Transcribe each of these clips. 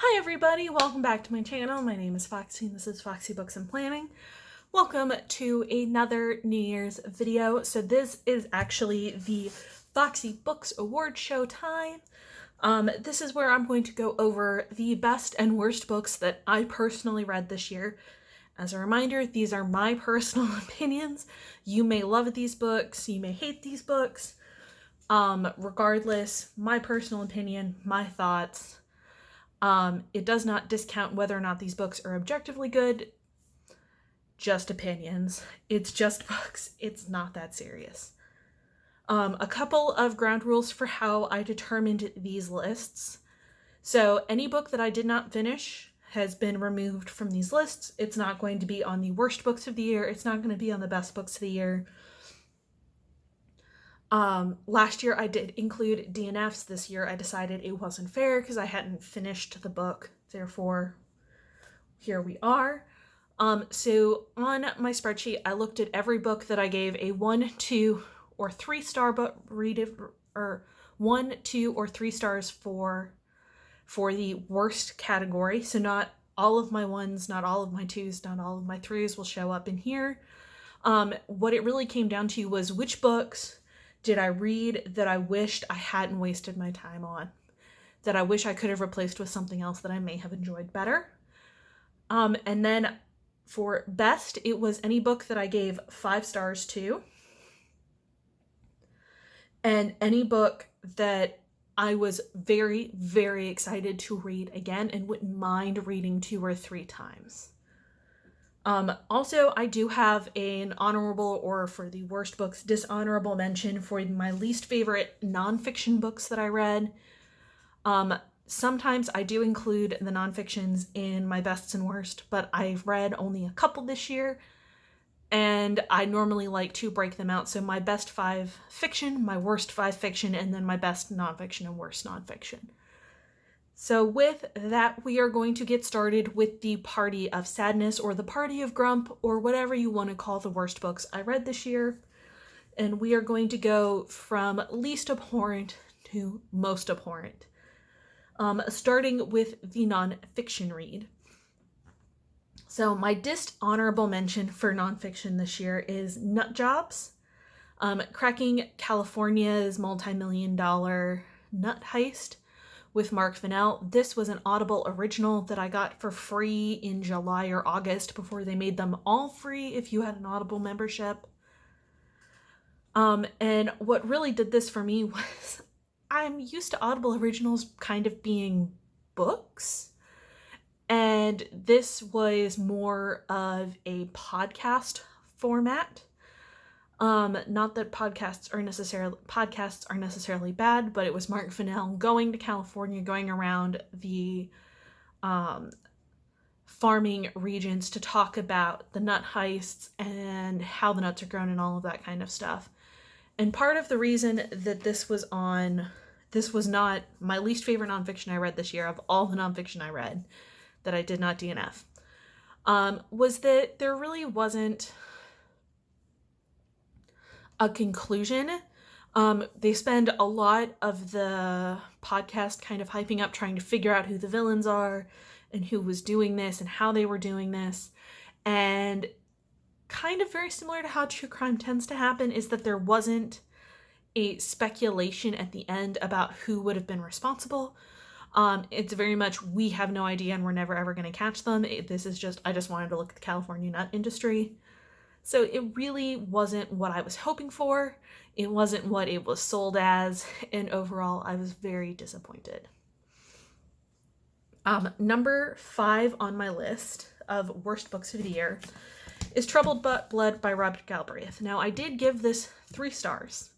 Hi everybody, welcome back to my channel. My name is Foxy and this is Foxy Books and Planning. Welcome to another New Year's video. So this is actually the Foxy Books Award Show time. This is where I'm going to go over the best and worst books that I personally read this year. As a reminder, these are my personal opinions. You may love these books, you may hate these books. Regardless, my personal opinion, my thoughts. It does not discount whether or not these books are objectively good, just opinions. It's just books. It's not that serious. A couple of ground rules for how I determined these lists. So any book that I did not finish has been removed from these lists. It's not going to be on the worst books of the year. It's not going to be on the best books of the year. Last year I did include DNFs. This year I decided it wasn't fair because I hadn't finished the book. Therefore, here we are. So on my spreadsheet, I looked at every book that I gave a 1, 2, or 3 star book or 1, 2, or 3 stars for the worst category. So not all of my 1s, not all of my 2s, not all of my 3s will show up in here. What it really came down to was which books did I read that I wished I hadn't wasted my time on, that I wish I could have replaced with something else that I may have enjoyed better. And then for best, it was any book that I gave 5 stars to, and any book that I was very, very excited to read again and wouldn't mind reading 2 or 3 times. Also, I do have an honorable, or for the worst books, dishonorable mention for my least favorite nonfiction books that I read. Sometimes I do include the nonfictions in my bests and worst, but I've read only a couple this year, and I normally like to break them out. So my best 5 fiction, my worst 5 fiction, and then my best nonfiction and worst nonfiction. So with that, we are going to get started with the Party of Sadness, or the Party of Grump, or whatever you want to call the worst books I read this year. And we are going to go from least abhorrent to most abhorrent. Starting with the nonfiction read. So my dishonorable mention for nonfiction this year is Nut Jobs, cracking California's multi-million-dollar nut heist with Mark Fennell. This was an Audible original that I got for free in July or August before they made them all free if you had an Audible membership. And what really did this for me was I'm used to Audible originals kind of being books, and this was more of a podcast format. Not that podcasts are necessarily bad, but it was Mark Fennell going to California, going around the farming regions to talk about the nut heists and how the nuts are grown and all of that kind of stuff. And part of the reason that this was not my least favorite nonfiction I read this year, of all the nonfiction I read that I did not DNF, was that there really wasn't a conclusion. They spend a lot of the podcast kind of hyping up, trying to figure out who the villains are and who was doing this and how they were doing this. And kind of very similar to how true crime tends to happen is that there wasn't a speculation at the end about who would have been responsible. It's very much, we have no idea and we're never ever going to catch them. This is just, I just wanted to look at the California nut industry. So it really wasn't what I was hoping for. It wasn't what it was sold as. And overall, I was very disappointed. Number 5 on my list of worst books of the year is Troubled Blood by Robert Galbraith. Now, I did give this 3 stars.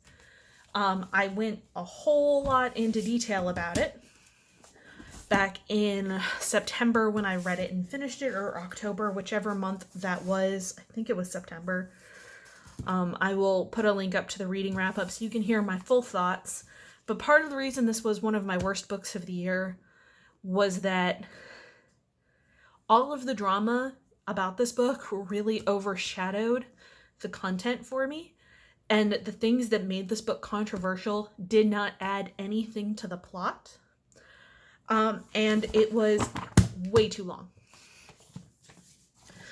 I went a whole lot into detail about it back in September when I read it and finished it, or October, whichever month that was. I think it was September. I will put a link up to the reading wrap-up so you can hear my full thoughts. But part of the reason this was one of my worst books of the year was that all of the drama about this book really overshadowed the content for me. And the things that made this book controversial did not add anything to the plot. and it was way too long.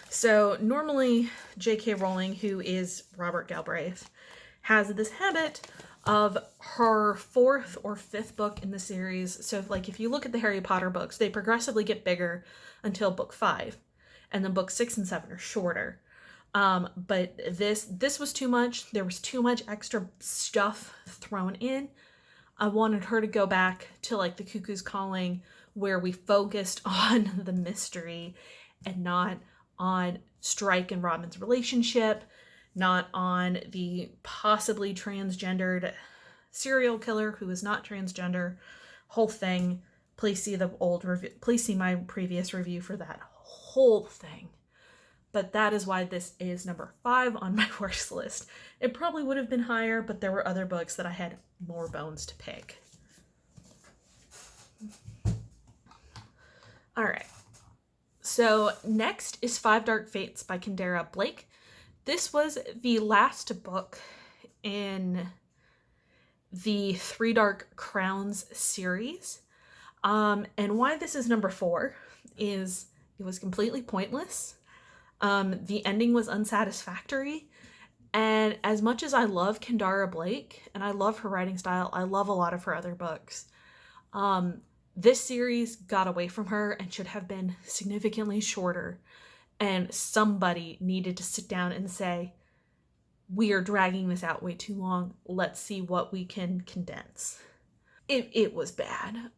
So normally J.K. Rowling, who is Robert Galbraith, has this habit of her 4th or 5th book in the series. So like if you look at the Harry Potter books, they progressively get bigger until book 5. And then books 6 and 7 are shorter. But this was too much. There was too much extra stuff thrown in. I wanted her to go back to like the Cuckoo's Calling, where we focused on the mystery and not on Strike and Robin's relationship, not on the possibly transgendered serial killer who is not transgender. Whole thing. Please see please see my previous review for that whole thing. But that is why this is number 5 on my worst list. It probably would have been higher, but there were other books that I had more bones to pick. All right. So next is Five Dark Fates by Kendra Blake. This was the last book in the Three Dark Crowns series. And why this is number 4 is it was completely pointless. The ending was unsatisfactory. And as much as I love Kendra Blake and I love her writing style, I love a lot of her other books. This series got away from her and should have been significantly shorter. And somebody needed to sit down and say, we are dragging this out way too long. Let's see what we can condense. It was bad.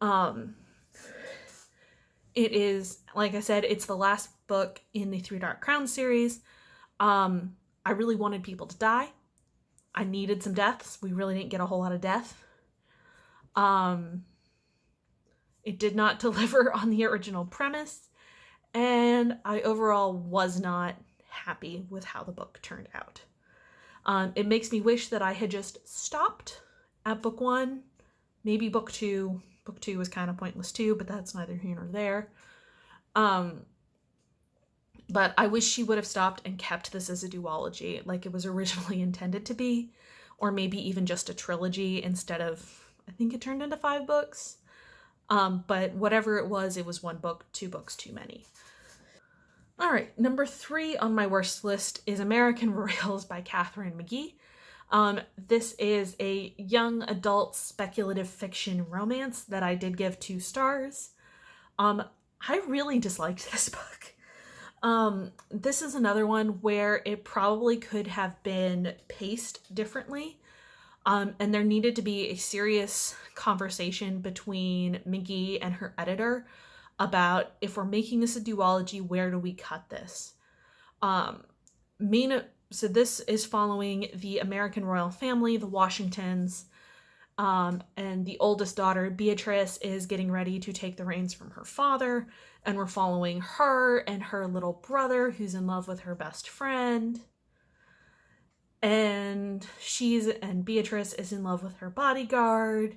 It is, like I said, it's the last book in the Three Dark Crowns series. I really wanted people to die. I needed some deaths. We really didn't get a whole lot of death. It did not deliver on the original premise, and I overall was not happy with how the book turned out. It makes me wish that I had just stopped at book 1, maybe book 2. Book 2 was kind of pointless too, but that's neither here nor there. But I wish she would have stopped and kept this as a duology like it was originally intended to be, or maybe even just a trilogy instead of, I think it turned into 5 books. But whatever it was 1 book, 2 books too many. All right, number 3 on my worst list is American Royals by Catherine McGee. This is a young adult speculative fiction romance that I did give 2 stars. I really disliked this book. This is another one where it probably could have been paced differently. And there needed to be a serious conversation between McGee and her editor about, if we're making this a duology, where do we cut this? So this is following the American royal family, the Washingtons, and the oldest daughter, Beatrice, is getting ready to take the reins from her father, and we're following her and her little brother, who's in love with her best friend. And Beatrice is in love with her bodyguard.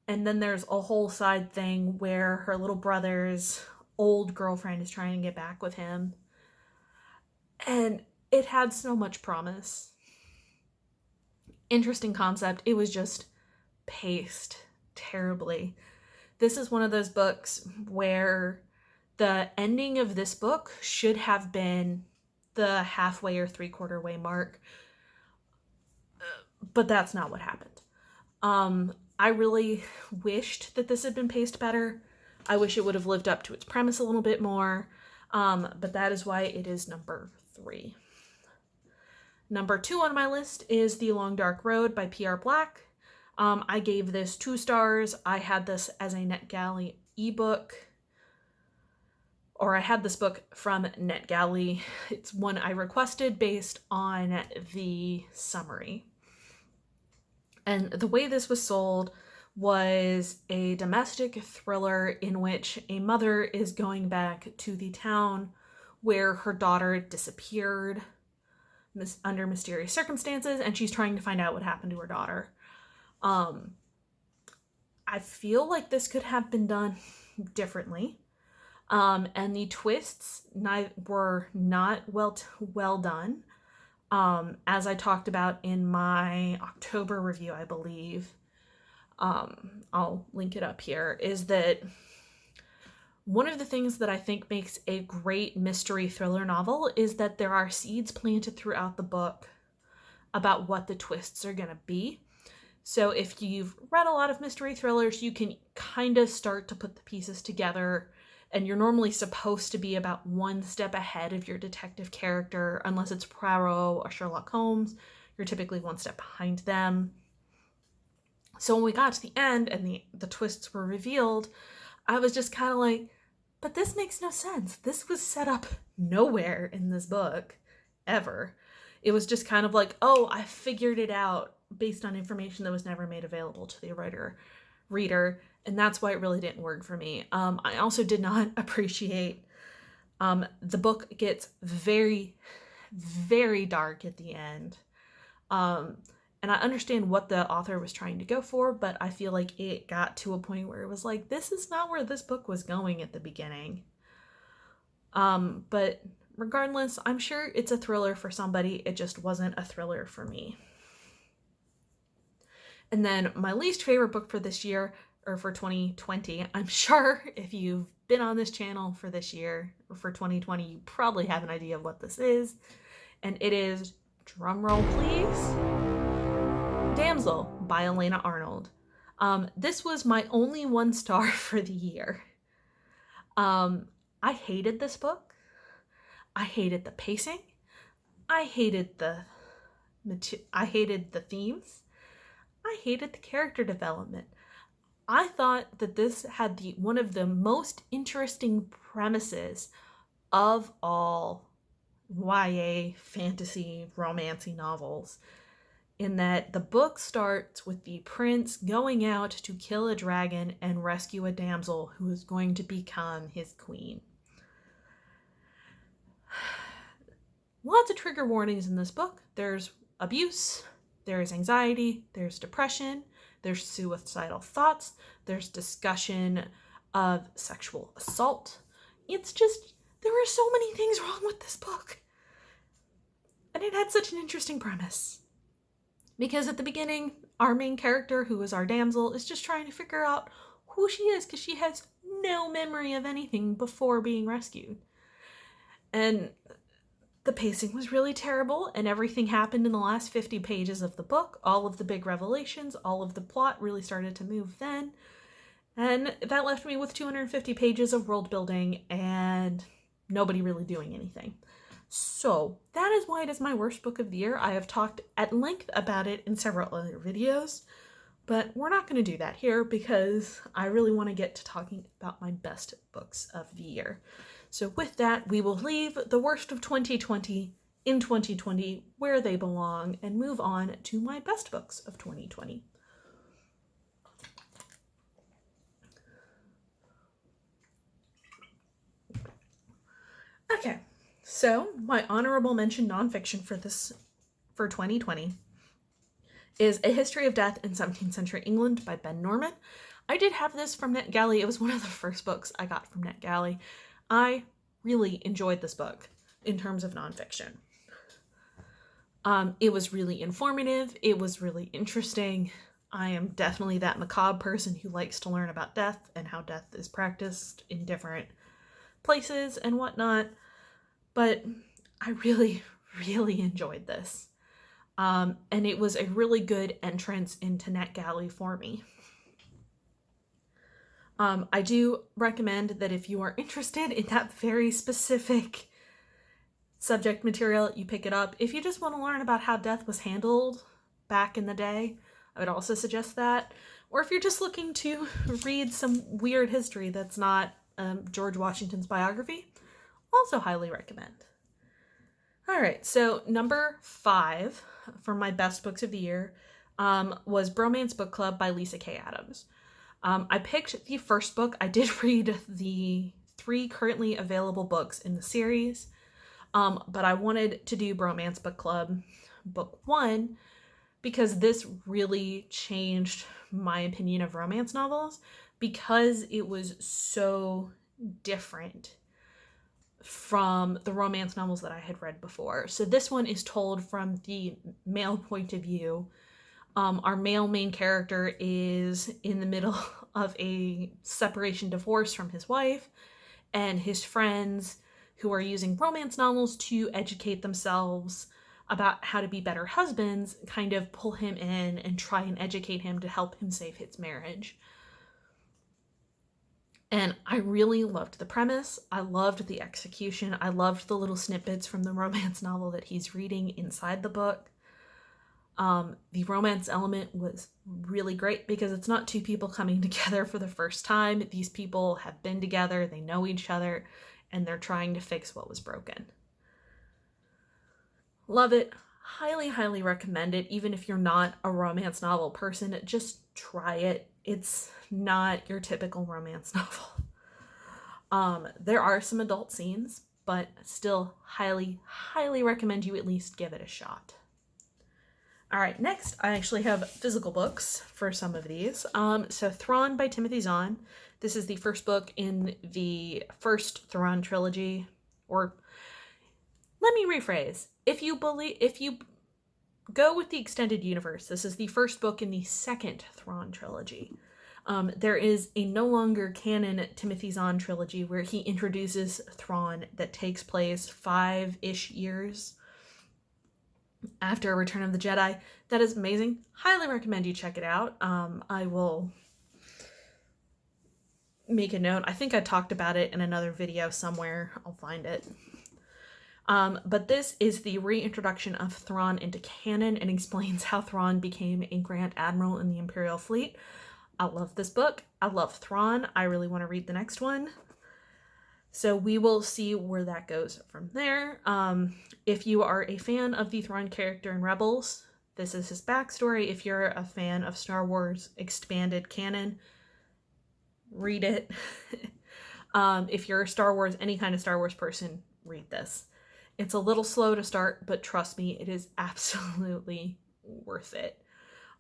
And then there's a whole side thing where her little brother's old girlfriend is trying to get back with him. And it had so much promise. Interesting concept. It was just paced terribly. This is one of those books where the ending of this book should have been the halfway or 3/4 way mark. But that's not what happened. I really wished that this had been paced better. I wish it would have lived up to its premise a little bit more. But that is why it is number 3. Number 2 on my list is The Long Dark Road by P.R. Black. I gave this 2 stars. I had this as a NetGalley ebook. Or I had this book from NetGalley. It's one I requested based on the summary. And the way this was sold was a domestic thriller in which a mother is going back to the town where her daughter disappeared under mysterious circumstances, and she's trying to find out what happened to her daughter. I feel like this could have been done differently. And the twists were not well done. As I talked about in my October review, I believe, I'll link it up here, is that One of the things that I think makes a great mystery thriller novel is that there are seeds planted throughout the book about what the twists are going to be. So if you've read a lot of mystery thrillers, you can kind of start to put the pieces together, and you're normally supposed to be about one step ahead of your detective character, unless it's Poirot or Sherlock Holmes. You're typically one step behind them. So when we got to the end and the twists were revealed, I was just kind of like, but this makes no sense. This was set up nowhere in this book, ever. It was just kind of like, oh, I figured it out based on information that was never made available to the reader, and that's why it really didn't work for me. I also did not appreciate the book gets very, very dark at the end. And I understand what the author was trying to go for, but I feel like it got to a point where it was like, this is not where this book was going at the beginning. But regardless, I'm sure it's a thriller for somebody. It just wasn't a thriller for me. And then my least favorite book for this year, or for 2020, I'm sure if you've been on this channel for this year, or for 2020, you probably have an idea of what this is. And it is, drumroll please, Damsel by Elena Arnold. This was my only 1 star for the year. I hated this book. I hated the pacing. I hated the themes. I hated the character development. I thought that this had one of the most interesting premises of all YA fantasy romancy novels, in that the book starts with the prince going out to kill a dragon and rescue a damsel who is going to become his queen. Lots of trigger warnings in this book. There's abuse, there's anxiety, there's depression, there's suicidal thoughts, there's discussion of sexual assault. It's just, there were so many things wrong with this book. And it had such an interesting premise. Because at the beginning, our main character, who is our damsel, is just trying to figure out who she is, because she has no memory of anything before being rescued. And the pacing was really terrible, and everything happened in the last 50 pages of the book. All of the big revelations, all of the plot really started to move then. And that left me with 250 pages of world building and nobody really doing anything. So that is why it is my worst book of the year. I have talked at length about it in several other videos, but we're not going to do that here because I really want to get to talking about my best books of the year. So with that, we will leave the worst of 2020 in 2020 where they belong and move on to my best books of 2020. Okay, so my honorable mention nonfiction for 2020 is A History of Death in 17th Century England by Ben Norman. I did have this from NetGalley. It was one of the first books I got from NetGalley. I really enjoyed this book in terms of nonfiction. It was really informative. It was really interesting. I am definitely that macabre person who likes to learn about death and how death is practiced in different places and whatnot. But I really, really enjoyed this. And it was a really good entrance into NetGalley for me. I do recommend that if you are interested in that very specific subject material, you pick it up. If you just want to learn about how death was handled back in the day, I would also suggest that. Or if you're just looking to read some weird history that's not George Washington's biography, also highly recommend. All right, so number 5 for my best books of the year was Bromance Book Club by Lisa K. Adams. I picked the first book. I did read the 3 currently available books in the series, but I wanted to do Bromance Book Club Book 1 because this really changed my opinion of romance novels because it was so different from the romance novels that I had read before. So this one is told from the male point of view. Our male main character is in the middle of a separation divorce from his wife, and his friends who are using romance novels to educate themselves about how to be better husbands kind of pull him in and try and educate him to help him save his marriage. And I really loved the premise. I loved the execution. I loved the little snippets from the romance novel that he's reading inside the book. The romance element was really great because it's not two people coming together for the first time. These people have been together, they know each other, and they're trying to fix what was broken. Love it. Highly, highly recommend it. Even if you're not a romance novel person, just try it. It's not your typical romance novel. There are some adult scenes, but still highly, highly recommend you at least give it a shot. All right, next I actually have physical books for some of these. So Thrawn by Timothy Zahn. This is the first book in the first Thrawn trilogy, or let me rephrase. If you go with the extended universe, this is the first book in the second Thrawn trilogy. There is a no longer canon Timothy Zahn trilogy where he introduces Thrawn that takes place 5-ish years after Return of the Jedi. That is amazing. Highly recommend you check it out. I will make a note. I think I talked about it in another video somewhere. I'll find it. But this is the reintroduction of Thrawn into canon and explains how Thrawn became a Grand Admiral in the Imperial Fleet. I love this book. I love Thrawn. I really want to read the next one. So we will see where that goes from there. If you are a fan of the Thrawn character in Rebels, this is his backstory. If you're a fan of Star Wars expanded canon, read it. If you're a Star Wars, any kind of Star Wars person, read this. It's a little slow to start, but trust me, it is absolutely worth it.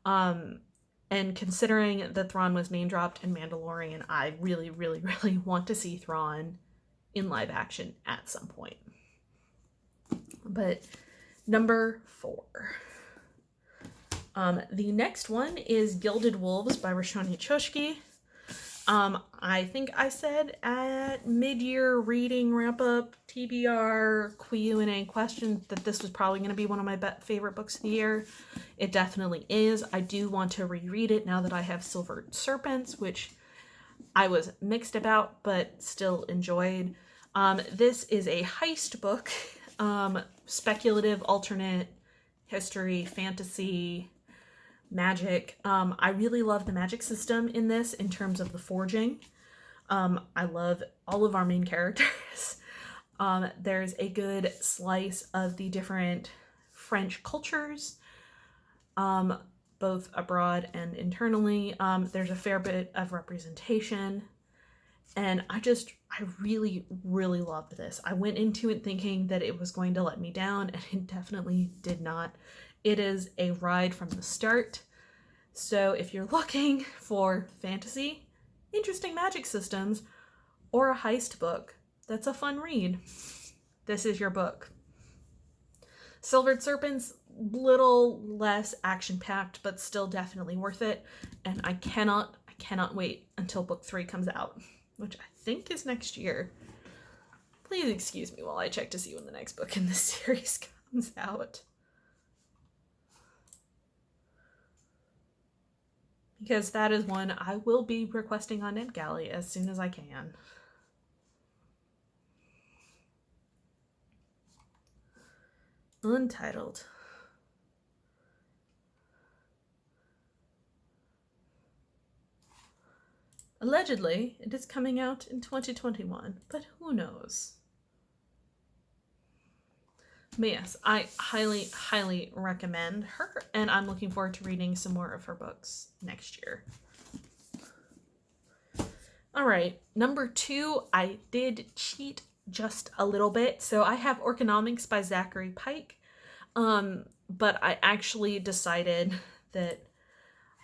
And considering that Thrawn was name dropped in Mandalorian, I really, really, really want to see Thrawn in live action at some point. But number 4. The next one is Gilded Wolves by Roshani Chokshi. I think I said at mid-year reading wrap-up, TBR, Q&A questions that this was probably going to be one of my favorite books of the year. It definitely is. I do want to reread it now that I have Silvered Serpents, which I was mixed about, but still enjoyed. This is a heist book, speculative, alternate history, fantasy, magic. I really love the magic system in this in terms of the forging. I love all of our main characters. There's a good slice of the different French cultures, both abroad and internally. There's a fair bit of representation. And I really, really loved this. I went into it thinking that it was going to let me down, and it definitely did not. It is a ride from the start. So if you're looking for fantasy, interesting magic systems, or a heist book that's a fun read, this is your book. Silvered Serpents, little less action-packed, but still definitely worth it. And I cannot wait until book 3 comes out, which I think is next year. Please excuse me while I check to see when the next book in this series comes out. Because that is one I will be requesting on NetGalley as soon as I can. Untitled. Allegedly, it is coming out in 2021, but who knows? But yes, I highly, highly recommend her, and I'm looking forward to reading some more of her books next year. All right, number 2, I did cheat just a little bit. So I have Orconomics by Zachary Pike, but I actually decided that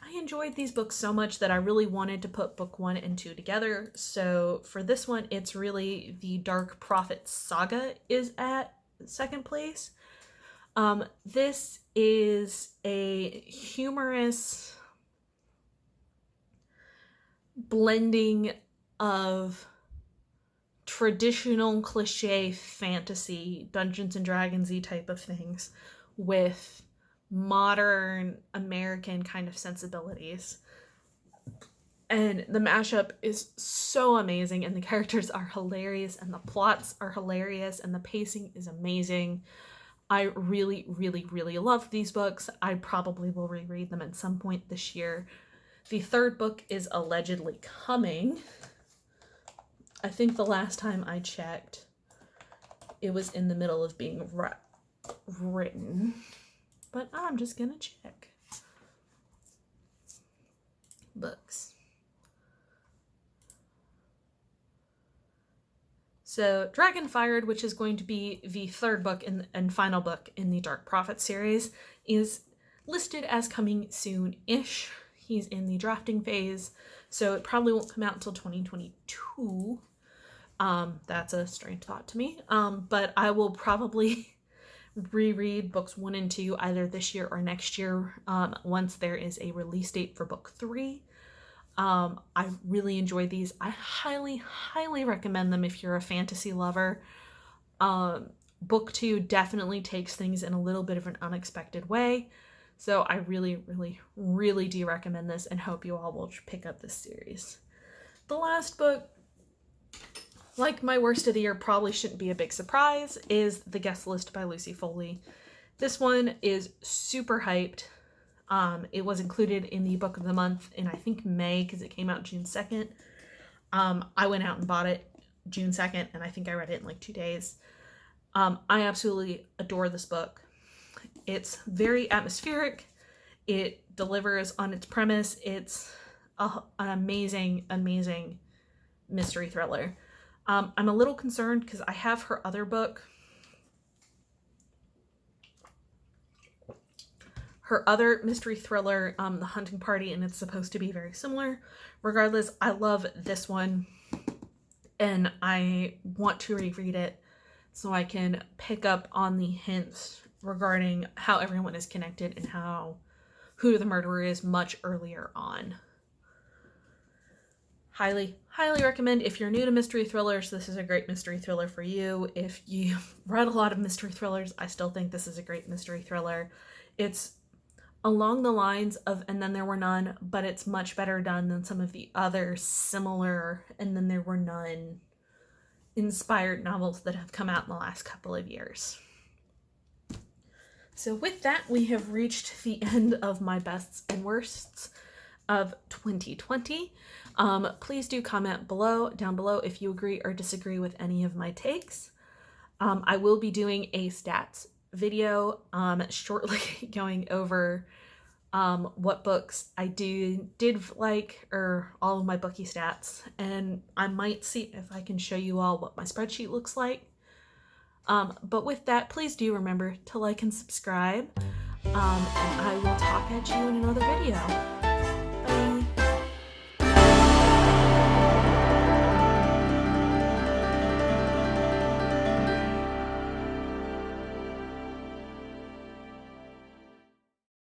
I enjoyed these books so much that I really wanted to put book 1 and 2 together. So for this one, it's really the Dark Prophet Saga is at second place. This is a humorous blending of traditional cliche fantasy, Dungeons and Dragons-y type of things with modern American kind of sensibilities. And the mashup is so amazing, and the characters are hilarious, and the plots are hilarious, and the pacing is amazing. I really, really, really love these books. I probably will reread them at some point this year. The third book is allegedly coming. I think the last time I checked, it was in the middle of being written. But I'm just gonna check. Books. So Dragonfired, which is going to be the third book and final book in the Dark Prophet series, is listed as coming soon-ish. He's in the drafting phase, so it probably won't come out until 2022. That's a strange thought to me. But I will probably reread books 1 and 2 either this year or next year, once there is a release date for book 3. I really enjoy these. I highly, highly recommend them if you're a fantasy lover. Book 2 definitely takes things in a little bit of an unexpected way. So I really, really, really do recommend this and hope you all will pick up this series. The last book, like my worst of the year, probably shouldn't be a big surprise, is The Guest List by Lucy Foley. This one is super hyped. It was included in the book of the month in, I think, May, because it came out June 2nd. I went out and bought it June 2nd, and I think I read it in like 2 days. I absolutely adore this book. It's very atmospheric. It delivers on its premise. It's an amazing, amazing mystery thriller. I'm a little concerned because I have her other book. Her other mystery thriller, The Hunting Party, and it's supposed to be very similar. Regardless, I love this one, and I want to reread it so I can pick up on the hints regarding how everyone is connected and who the murderer is much earlier on. Highly, highly recommend. If you're new to mystery thrillers, this is a great mystery thriller for you. If you've read a lot of mystery thrillers, I still think this is a great mystery thriller. It's along the lines of And Then There Were None, but it's much better done than some of the other similar And Then There Were None inspired novels that have come out in the last couple of years. So with that, we have reached the end of my bests and worsts of 2020. Please do comment down below if you agree or disagree with any of my takes. I will be doing a stats video shortly going over what books I did like, or all of my bookie stats, and I might see if I can show you all what my spreadsheet looks like. But with that, please do remember to like and subscribe, and I will talk at you in another video.